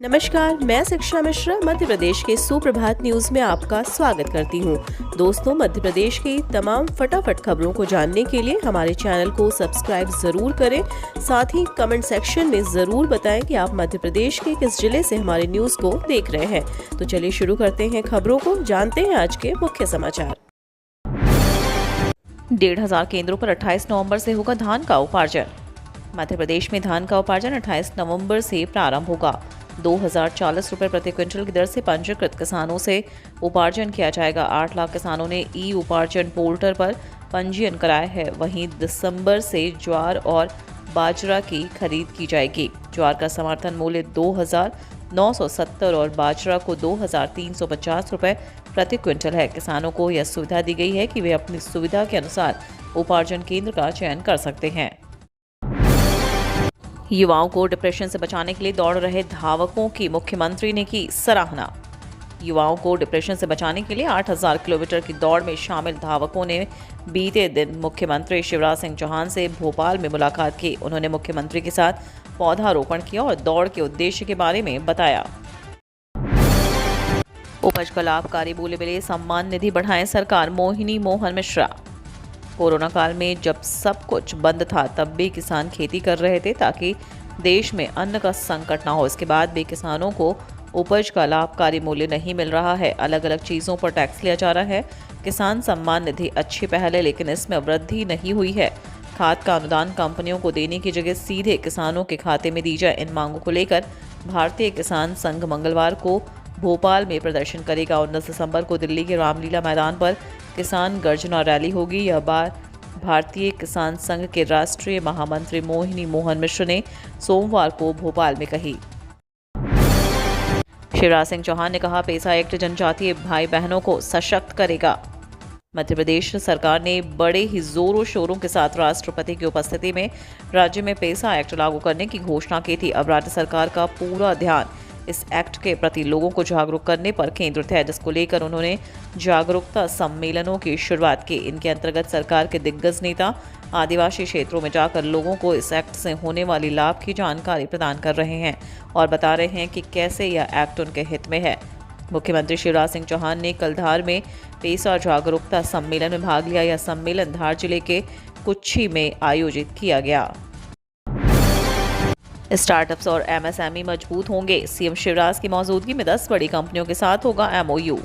नमस्कार, मैं शिक्षा मिश्रा मध्य प्रदेश के सुप्रभात न्यूज में आपका स्वागत करती हूँ। दोस्तों, मध्य प्रदेश की तमाम फटाफट खबरों को जानने के लिए हमारे चैनल को सब्सक्राइब जरूर करें। साथ ही कमेंट सेक्शन में जरूर बताएं कि आप मध्य प्रदेश के किस जिले से हमारे न्यूज को देख रहे हैं। तो चलिए शुरू करते हैं खबरों को, जानते हैं आज के मुख्य समाचार। 1,500 केंद्रों पर 28 नवंबर से होगा धान का उपार्जन। मध्य प्रदेश में धान का उपार्जन 28 नवंबर से प्रारंभ होगा। 2,040 रुपये प्रति क्विंटल की दर से पंजीकृत किसानों से उपार्जन किया जाएगा। 8 लाख किसानों ने ई उपार्जन पोर्टल पर पंजीयन कराया है। वहीं दिसंबर से ज्वार और बाजरा की खरीद की जाएगी। ज्वार का समर्थन मूल्य 2,970 और बाजरा को 2,350 रुपये प्रति क्विंटल है। किसानों को यह सुविधा दी गई है कि वे अपनी सुविधा के अनुसार उपार्जन केंद्र का चयन कर सकते हैं। युवाओं को डिप्रेशन से बचाने के लिए दौड़ रहे धावकों की मुख्यमंत्री ने की सराहना। युवाओं को डिप्रेशन से बचाने के लिए 8,000 किलोमीटर की दौड़ में शामिल धावकों ने बीते दिन मुख्यमंत्री शिवराज सिंह चौहान से भोपाल में मुलाकात की। उन्होंने मुख्यमंत्री के साथ पौधारोपण किया और दौड़ के उद्देश्य के बारे में बताया। उपज का लाभकारी मूल्य मिले सम्मान निधि बढ़ाएं सरकार, मोहिनी मोहन मिश्रा। कोरोना काल में जब सब कुछ बंद था तब भी किसान खेती कर रहे थे ताकि देश में अन्न का संकट ना हो। इसके बाद भी किसानों को उपज का लाभकारी मूल्य नहीं मिल रहा है। अलग अलग चीज़ों पर टैक्स लिया जा रहा है। किसान सम्मान निधि अच्छी पहल है, लेकिन इसमें वृद्धि नहीं हुई है। खाद का अनुदान कंपनियों को देने की जगह सीधे किसानों के खाते में दी जाए। इन मांगों को लेकर भारतीय किसान संघ मंगलवार को भोपाल में प्रदर्शन करेगा। 19 दिसंबर को दिल्ली के रामलीला मैदान पर किसान गर्जना रैली होगी। यह बात भारतीय किसान संघ के राष्ट्रीय महामंत्री मोहिनी मोहन मिश्र ने सोमवार को भोपाल में कही। शिवराज सिंह चौहान ने कहा, पेसा एक्ट जनजातीय भाई बहनों को सशक्त करेगा। मध्य प्रदेश सरकार ने बड़े ही जोरों शोरों के साथ राष्ट्रपति की उपस्थिति में राज्य में पेसा एक्ट लागू करने की घोषणा की थी। अब राज्य सरकार का पूरा ध्यान इस एक्ट के प्रति लोगों को जागरूक करने पर केंद्रित है, जिसको लेकर उन्होंने जागरूकता सम्मेलनों की शुरुआत की। इनके अंतर्गत सरकार के दिग्गज नेता आदिवासी क्षेत्रों में जाकर लोगों को इस एक्ट से होने वाली लाभ की जानकारी प्रदान कर रहे हैं और बता रहे हैं कि कैसे यह एक्ट उनके हित में है। मुख्यमंत्री शिवराज सिंह चौहान ने कल धार में पेसा जागरूकता सम्मेलन में भाग लिया। यह सम्मेलन धार जिले के कुच्छी में आयोजित किया गया। स्टार्टअप्स और एमएसएमई मजबूत होंगे, सीएम शिवराज की मौजूदगी में 10 बड़ी कंपनियों के साथ होगा एमओयू।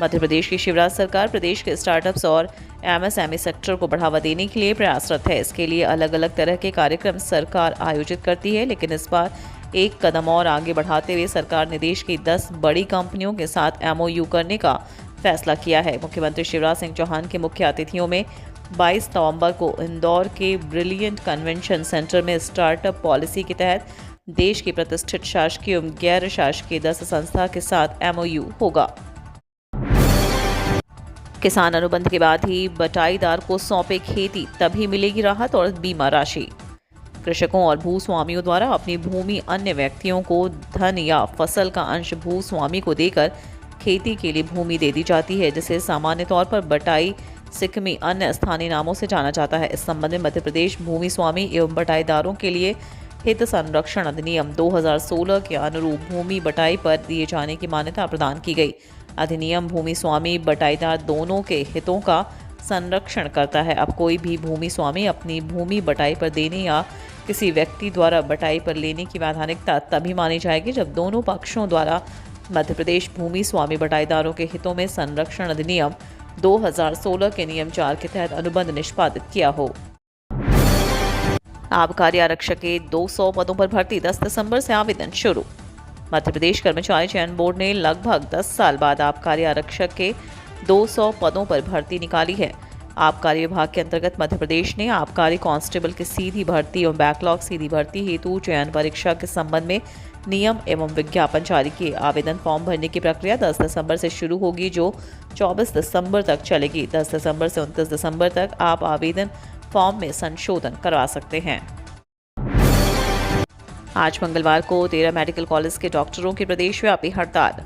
मध्य प्रदेश की शिवराज सरकार प्रदेश के स्टार्टअप्स और एमएसएमई सेक्टर को बढ़ावा देने के लिए प्रयासरत है। इसके लिए अलग अलग तरह के कार्यक्रम सरकार आयोजित करती है, लेकिन इस बार एक कदम और आगे बढ़ाते हुए सरकार ने देश की 10 बड़ी कंपनियों के साथ एमओयू करने का फैसला किया है। मुख्यमंत्री शिवराज सिंह चौहान के मुख्य अतिथियों में 22 नवंबर को इंदौर के ब्रिलियंट कन्वेंशन सेंटर में स्टार्टअप पॉलिसी के तहत देश की प्रतिष्ठित शासकीय एवं गैर शासकीय 10 संस्था के साथ एमओयू होगा। किसान अनुबंध के बाद ही बटाईदार को सौंपे खेती, तभी मिलेगी राहत और बीमा राशि। कृषकों और भूस्वामियों द्वारा अपनी भूमि अन्य व्यक्तियों को धन या फसल का अंश भूस्वामी को देकर खेती के लिए भूमि दे दी जाती है, जिसे सामान्य तौर पर बटाई, सिकमी अन्य स्थानीय नामों से जाना जाता है। इस संबंध में मध्य प्रदेश भूमि स्वामी एवं बटाईदारों के लिए हित संरक्षण अधिनियम 2016 के अनुरूप भूमि बटाई पर दिए जाने की मान्यता प्रदान की गई। अधिनियम भूमि स्वामी बटाईदार दोनों के हितों का संरक्षण करता है। अब कोई भी भूमि स्वामी अपनी भूमि बटाई पर देने या किसी व्यक्ति द्वारा बटाई पर लेने की वैधानिकता तभी मानी जाएगी जब दोनों पक्षों द्वारा मध्य प्रदेश भूमि स्वामी बटाईदारों के हितों में संरक्षण अधिनियम 2016 के नियम 4 के तहत अनुबंध निष्पादित किया हो। आबकारी आरक्षक के 200 पदों पर भर्ती, 10 दिसंबर से आवेदन शुरू। मध्य प्रदेश कर्मचारी चयन बोर्ड ने लगभग 10 साल बाद आबकारी आरक्षक के 200 पदों पर भर्ती निकाली है। आबकारी विभाग के अंतर्गत मध्य प्रदेश ने आबकारी कांस्टेबल की सीधी भर्ती एवं बैकलॉग सीधी भर्ती हेतु चयन परीक्षा के संबंध में नियम एवं विज्ञापन जारी किए। आवेदन फॉर्म भरने की प्रक्रिया 10 दिसंबर से शुरू होगी, जो 24 दिसंबर तक चलेगी। 10 दिसंबर से 29 दिसंबर तक आप आवेदन फॉर्म में संशोधन करवा सकते हैं। आज मंगलवार को 13 मेडिकल कॉलेज के डॉक्टरों की प्रदेशव्यापी हड़ताल।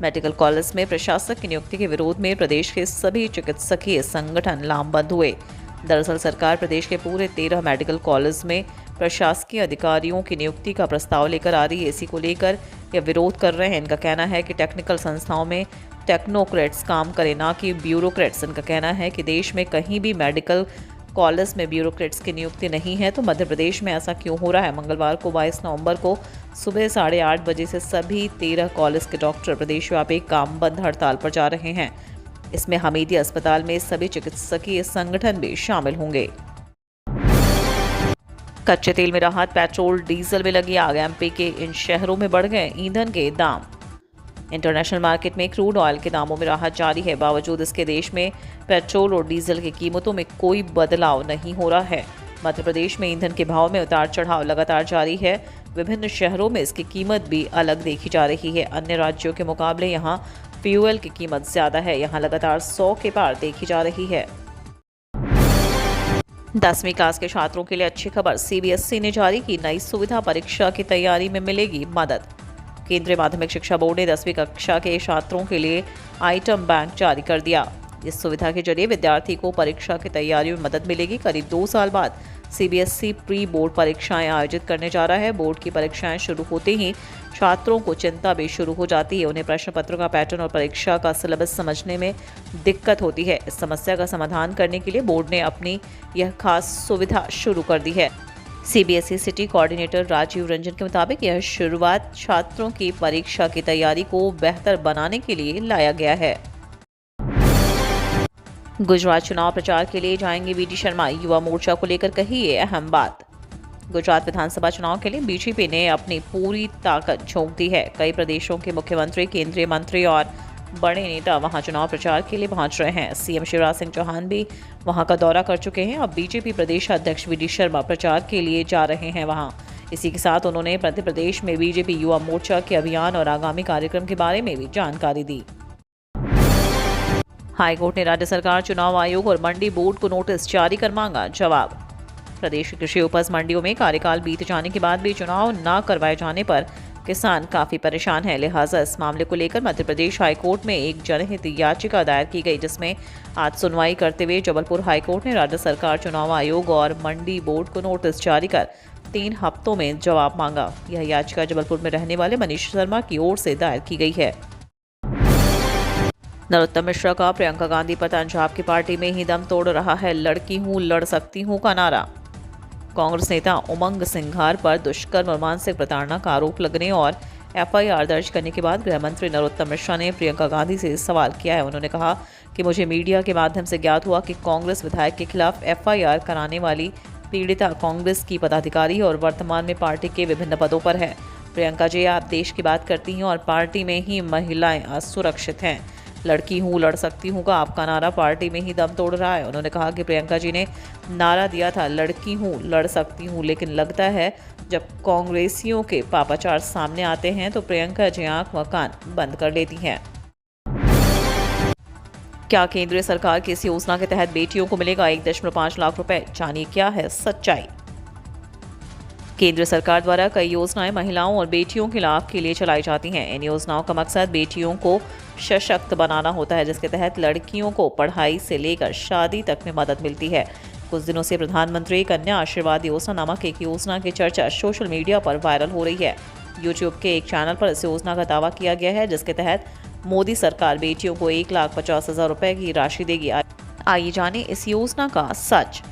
मेडिकल कॉलेज में प्रशासक की नियुक्ति के विरोध में प्रदेश के सभी चिकित्सकीय संगठन लामबंद हुए। दरअसल सरकार प्रदेश के पूरे 13 मेडिकल कॉलेज में प्रशासकीय अधिकारियों की नियुक्ति का प्रस्ताव लेकर आ रही है। इसी को लेकर यह विरोध कर रहे हैं। इनका कहना है कि टेक्निकल संस्थाओं में टेक्नोक्रेट्स काम करें, ना कि ब्यूरोक्रेट्स। इनका कहना है कि देश में कहीं भी मेडिकल कॉलेज में ब्यूरोक्रेट्स की नियुक्ति नहीं है, तो मध्य प्रदेश में ऐसा क्यों हो रहा है। मंगलवार को 22 नवंबर को सुबह 8:30 बजे से सभी 13 कॉलेज के डॉक्टर प्रदेशव्यापी काम बंद हड़ताल पर जा रहे हैं। इसमें हमीदी अस्पताल में सभी चिकित्सकीय संगठन भी शामिल होंगे। कच्चे तेल में राहत, पेट्रोल डीजल में लगी आग। एमपी के इन शहरों में बढ़ गए ईंधन के दाम। इंटरनेशनल मार्केट में क्रूड ऑयल के दामों में राहत जारी है। बावजूद इसके देश में पेट्रोल और डीजल की कीमतों में कोई बदलाव नहीं हो रहा है। मध्य प्रदेश में ईंधन के भाव में उतार चढ़ाव लगातार जारी है। विभिन्न शहरों में इसकी कीमत भी अलग देखी जा रही है। अन्य राज्यों के मुकाबले यहाँ फ्यूल की कीमत ज्यादा है। यहाँ लगातार 100 के पार देखी जा रही है। 10वीं क्लास के छात्रों के लिए अच्छी खबर, सीबीएसई ने जारी की नई सुविधा, परीक्षा की तैयारी में मिलेगी मदद। केंद्रीय माध्यमिक शिक्षा बोर्ड ने 10वीं कक्षा के छात्रों के लिए आइटम बैंक जारी कर दिया। इस सुविधा के जरिए विद्यार्थी को परीक्षा की तैयारी में मदद मिलेगी। करीब 2 साल बाद सीबीएसई प्री बोर्ड परीक्षाएं आयोजित करने जा रहा है। बोर्ड की परीक्षाएं शुरू होते ही छात्रों को चिंता भी शुरू हो जाती है। उन्हें प्रश्न पत्र का पैटर्न और परीक्षा का सिलेबस समझने में दिक्कत होती है। इस समस्या का समाधान करने के लिए बोर्ड ने अपनी यह खास सुविधा शुरू कर दी है। CBSE city coordinator Rajeev Ranjan के मुताबिक यह शुरुआत छात्रों की परीक्षा की तैयारी को बेहतर बनाने के लिए लाया गया है। गुजरात चुनाव प्रचार के लिए जाएंगे वीडी शर्मा, युवा मोर्चा को लेकर कही ये अहम बात। गुजरात विधानसभा चुनाव के लिए बीजेपी ने अपनी पूरी ताकत झोंक दी है। कई प्रदेशों के मुख्यमंत्री, केंद्रीय मंत्री और बड़े नेता वहां चुनाव प्रचार के लिए पहुंच रहे हैं। सीएम शिवराज सिंह चौहान भी वहां का दौरा कर चुके हैं। अब बीजेपी प्रदेश अध्यक्ष वीडी शर्मा प्रचार के लिए जा रहे हैं वहां। इसी के साथ उन्होंने मध्य प्रदेश में बीजेपी युवा मोर्चा के अभियान और आगामी कार्यक्रम के बारे में भी जानकारी दी। हाईकोर्ट ने राज्य सरकार, चुनाव आयोग और मंडी बोर्ड को नोटिस जारी कर मांगा जवाब। प्रदेश की कृषि उपज मंडियों में कार्यकाल बीत जाने के बाद भी चुनाव न करवाए जाने पर किसान काफी परेशान हैं। लिहाजा इस मामले को लेकर मध्य प्रदेश हाईकोर्ट में एक जनहित याचिका दायर की गई, जिसमें आज सुनवाई करते हुए जबलपुर हाईकोर्ट ने राज्य सरकार, चुनाव आयोग और मंडी बोर्ड को नोटिस जारी कर 3 हफ्तों में जवाब मांगा। यह याचिका जबलपुर में रहने वाले मनीष शर्मा की ओर से दायर की गई है। नरोत्तम मिश्रा का प्रियंका गांधी पर पंजाब की पार्टी में ही दम तोड़ रहा है लड़की हूं, लड़ सकती हूं का नारा। कांग्रेस नेता उमंग सिंघार पर दुष्कर्म और मानसिक प्रताड़ना का आरोप लगने और एफआईआर दर्ज करने के बाद गृह मंत्री नरोत्तम मिश्रा ने प्रियंका गांधी से सवाल किया है। उन्होंने कहा कि मुझे मीडिया के माध्यम से ज्ञात हुआ कि कांग्रेस विधायक के खिलाफ एफआईआर कराने वाली पीड़िता कांग्रेस की पदाधिकारी और वर्तमान में पार्टी के विभिन्न पदों पर है। प्रियंका जी, आप देश की बात करती हैं और पार्टी में ही महिलाएं असुरक्षित हैं। लड़की हूँ, लड़ सकती हूँ का आपका नारा पार्टी में ही दम तोड़ रहा है। उन्होंने कहा कि प्रियंका जी ने नारा दिया था लड़की हूँ, लड़ सकती हूँ, लेकिन लगता है जब कांग्रेसियों के पापाचार सामने आते हैं तो प्रियंका जी आंख व कान बंद कर लेती हैं। क्या केंद्रीय सरकार की इस योजना के तहत बेटियों को मिलेगा 1.5 लाख रुपए? जानिए क्या है सच्चाई। केंद्र सरकार द्वारा कई योजनाएं महिलाओं और बेटियों के लाभ के लिए चलाई जाती हैं। इन योजनाओं का मकसद बेटियों को सशक्त बनाना होता है, जिसके तहत लड़कियों को पढ़ाई से लेकर शादी तक में मदद मिलती है। कुछ दिनों से प्रधानमंत्री कन्या आशीर्वाद योजना नामक एक योजना की चर्चा सोशल मीडिया पर वायरल हो रही है। यूट्यूब के एक चैनल पर इस योजना का दावा किया गया है, जिसके तहत मोदी सरकार बेटियों को 1,50,000 रुपए की राशि देगी। आइए जाने इस योजना का सच।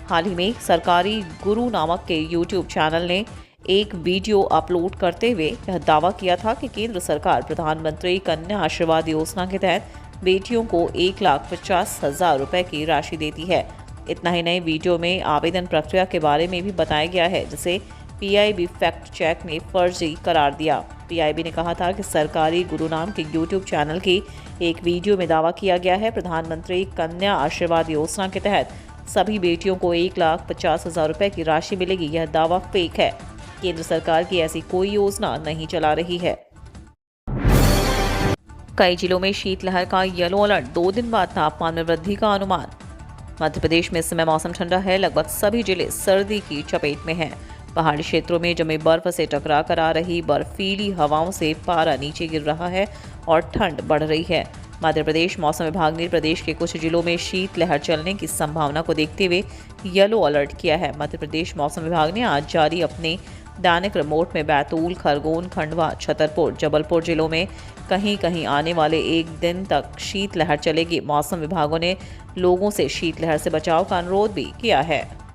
हाल ही में सरकारी गुरु नामक के यूट्यूब चैनल ने एक वीडियो अपलोड करते हुए यह दावा किया था कि केंद्र सरकार प्रधानमंत्री कन्या आशीर्वाद योजना के तहत बेटियों को 1,50,000 रुपए की राशि देती है। इतना ही नहीं, वीडियो में आवेदन प्रक्रिया के बारे में भी बताया गया है, जिसे पीआईबी फैक्ट चेक ने फर्जी करार दिया। पीआईबी ने कहा था कि सरकारी गुरु नाम के यूट्यूब चैनल की एक वीडियो में दावा किया गया है प्रधानमंत्री कन्या आशीर्वाद योजना के तहत सभी बेटियों को 1,50,000 रुपए की राशि मिलेगी। यह दावा फेक है। केंद्र सरकार की ऐसी कोई योजना नहीं चला रही है। कई जिलों में शीतलहर का येलो अलर्ट, 2 दिन बाद तापमान में वृद्धि का अनुमान। मध्य प्रदेश में इस समय मौसम ठंडा है। लगभग सभी जिले सर्दी की चपेट में हैं। पहाड़ी क्षेत्रों में जमे बर्फ से टकरा कर आ रही बर्फीली हवाओं से पारा नीचे गिर रहा है और ठंड बढ़ रही है। मध्य प्रदेश मौसम विभाग ने प्रदेश के कुछ जिलों में शीतलहर चलने की संभावना को देखते हुए येलो अलर्ट किया है। मध्य प्रदेश मौसम विभाग ने आज जारी अपने दैनिक रिपोर्ट में बैतूल, खरगोन, खंडवा, छतरपुर, जबलपुर जिलों में कहीं कहीं आने वाले एक दिन तक शीतलहर चलेगी। मौसम विभागों ने लोगों से शीतलहर से बचाव का अनुरोध भी किया है।